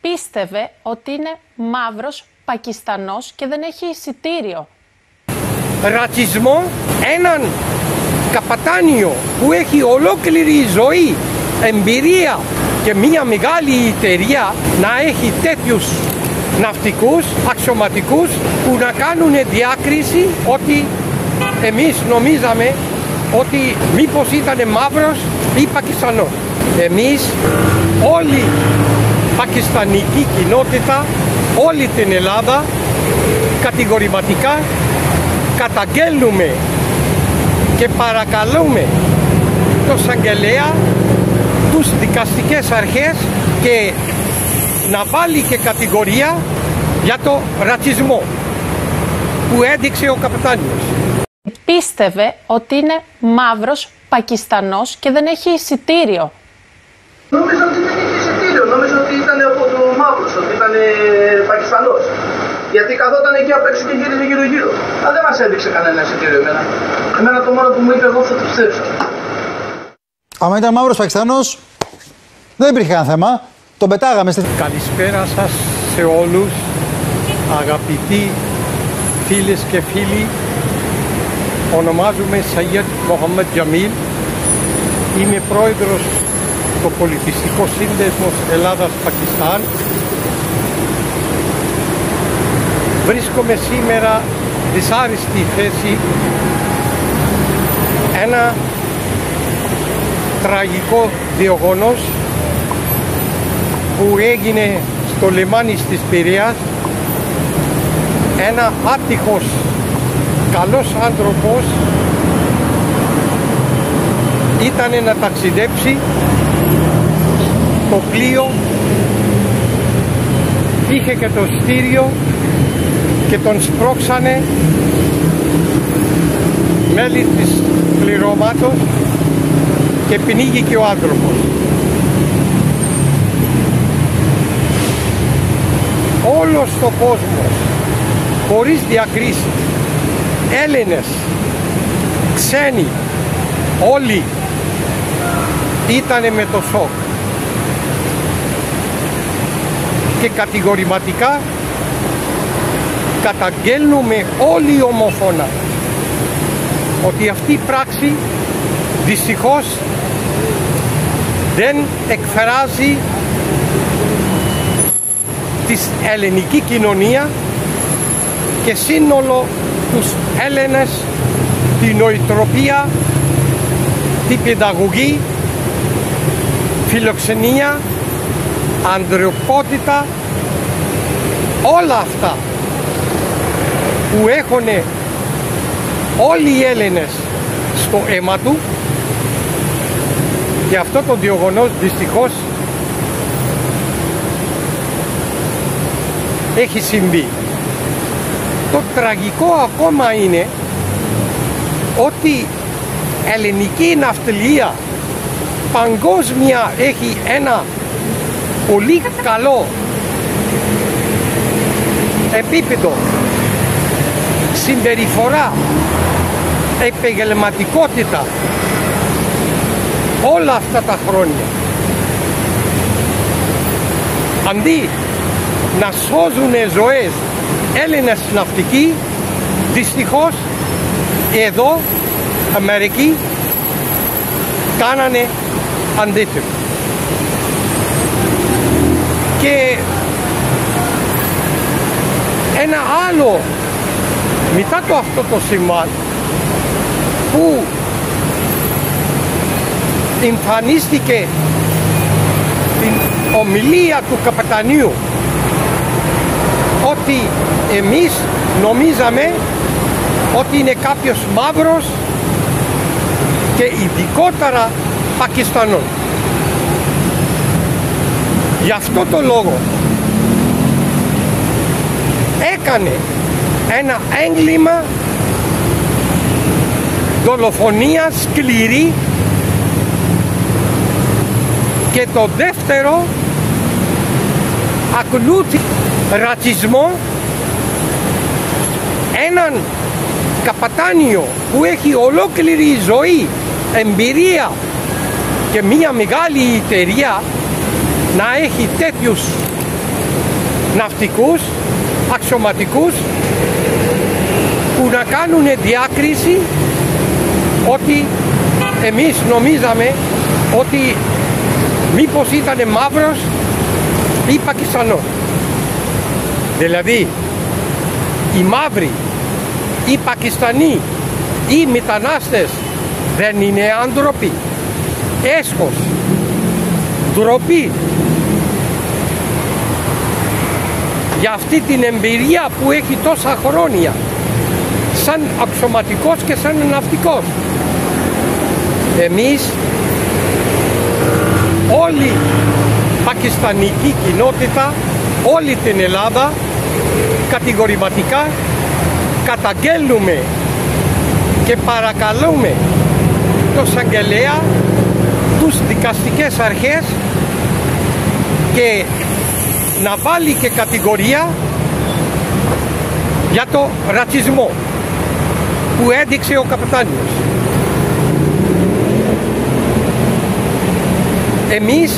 Πίστευε ότι είναι μαύρος Πακιστανός και δεν έχει εισιτήριο. Ρατσισμό, έναν καπετάνιο που έχει ολόκληρη ζωή, εμπειρία και μια μεγάλη εταιρεία να έχει τέτοιους ναυτικούς, αξιωματικούς που να κάνουν διάκριση ότι εμείς νομίζαμε ότι μήπως ήταν μαύρος ή Πακιστανός. Εμείς όλη πακιστανική κοινότητα, όλη την Ελλάδα κατηγορηματικά καταγγέλνουμε και παρακαλούμε το εισαγγελέα, τους δικαστικές αρχές και να βάλει και κατηγορία για το ρατσισμό που έδειξε ο καπετάνιος. Πίστευε ότι είναι μαύρος Πακιστανός και δεν έχει εισιτήριο. Νόμιζα ότι δεν είχε εισιτήριο, νόμιζα ότι ήταν από το μαύρος, ότι ήταν Πακιστανός. Γιατί καθόταν εκεί απ' έξω και γύριζε γύρω-γύρω. Αλλά δεν μας έδειξε κανένα εισιτήριο εμένα. Εμένα το μόνο που μου είπε εγώ θα το πιστέψω. Άμα ήταν μαύρος Πακιστανός, δεν υπήρχε κανένα θέμα. Τον πετάγαμε στη... Καλησπέρα σας σε όλους, αγαπητοί φίλες και φίλοι. Ονομάζομαι Σαγιέτ Μοχαμέντ Τζαμίλ. Είμαι πρόεδρος του Πολιτιστικού Σύνδεσμος Ελλάδας-Πακιστάν. Βρίσκομαι σήμερα δυσάρεστη θέση. Ένα τραγικό γεγονός που έγινε στο λιμάνι της Πειραιάς. Ένα άτυχος καλός άνθρωπος ήταν να ταξιδέψει το πλοίο, είχε και το ειστήριο και τον σπρώξανε μέλη της πληρώματος και πνίγηκε ο άνθρωπος. Όλος ο κόσμος, χωρίς διακρίσεις, Έλληνες, ξένοι, όλοι ήτανε με το σοκ. Και κατηγορηματικά καταγγέλνουμε όλοι ομόφωνα ότι αυτή η πράξη δυστυχώς δεν εκφράζει τη ελληνική κοινωνία και σύνολο τους Έλληνες, την νοητροπία, την παιδαγωγή, φιλοξενία, ανθρωπότητα, όλα αυτά που έχουν όλοι οι Έλληνες στο αίμα του, και αυτό το γεγονός δυστυχώς έχει συμβεί. Το τραγικό ακόμα είναι ότι η ελληνική ναυτιλία παγκόσμια έχει ένα πολύ καλό επίπεδο συμπεριφορά, επαγγελματικότητα όλα αυτά τα χρόνια. Αντί να σώζουν ζωές Έλληνες ναυτικοί, δυστυχώς εδώ Αμερική κάνανε αντίθετο. Και ένα άλλο μετά το αυτό το σημάδι που εμφανίστηκε την ομιλία του καπετανίου ότι εμείς νομίζαμε ότι είναι κάποιος μαύρος και ειδικότερα Πακιστανός. Γι' αυτό το λόγο έκανε ένα έγκλημα δολοφονία σκληρή, και το δεύτερο ακολούθη ρατσισμό, έναν καπετάνιο που έχει ολόκληρη ζωή, εμπειρία και μια μεγάλη εταιρεία να έχει τέτοιους ναυτικούς, αξιωματικούς που να κάνουν διάκριση ότι εμείς νομίζαμε ότι μήπως ήταν μαύρος ή Πακιστανός. Δηλαδή οι μαύροι, οι Πακιστανοί, οι μετανάστες δεν είναι άνθρωποι. Έσχος, ντροπή για αυτή την εμπειρία που έχει τόσα χρόνια σαν αξιωματικός και σαν ναυτικός. Εμείς όλη η πακιστανική κοινότητα, όλη την Ελλάδα κατηγορηματικά καταγγέλνουμε και παρακαλούμε το εισαγγελέα, τους δικαστικές αρχές και να βάλει και κατηγορία για το ρατσισμό που έδειξε ο καπετάνιος. Εμείς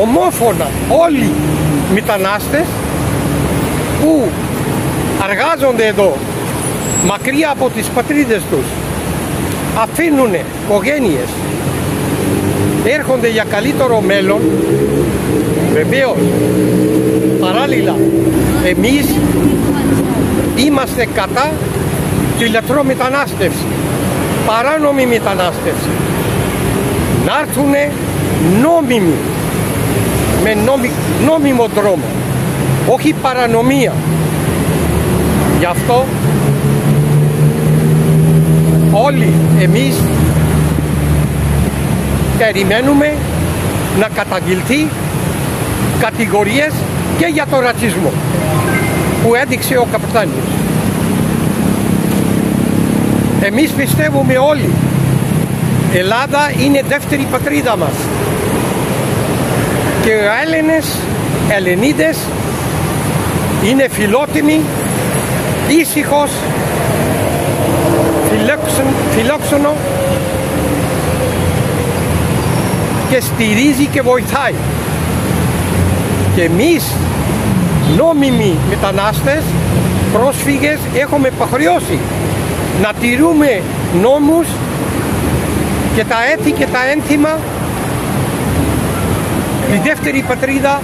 ομόφωνα όλοι οι μετανάστες που εργάζονται εδώ μακριά από τις πατρίδες τους, αφήνουν οικογένειες, έρχονται για καλύτερο μέλλον, βεβαίως παράλληλα εμείς είμαστε κατά τη λαθρομετανάστευση, παράνομη μετανάστευση. Να έρθουν νόμιμοι, με νόμιμο δρόμο, όχι παρανομία. Γι' αυτό όλοι εμείς περιμένουμε να καταγγελθεί κατηγορίες και για το ρατσισμό που έδειξε ο καπετάνιος. Εμείς πιστεύουμε όλοι η Ελλάδα είναι δεύτερη πατρίδα μας και οι Έλληνες, Ελληνίδες είναι φιλότιμοι, ήσυχος, φιλόξενο και στηρίζει και βοηθάει. Και εμείς νόμιμοι μετανάστες, πρόσφυγες, έχουμε υποχρεώσει να τηρούμε νόμους και τα έθη και τα ένθιμα τη δεύτερη πατρίδα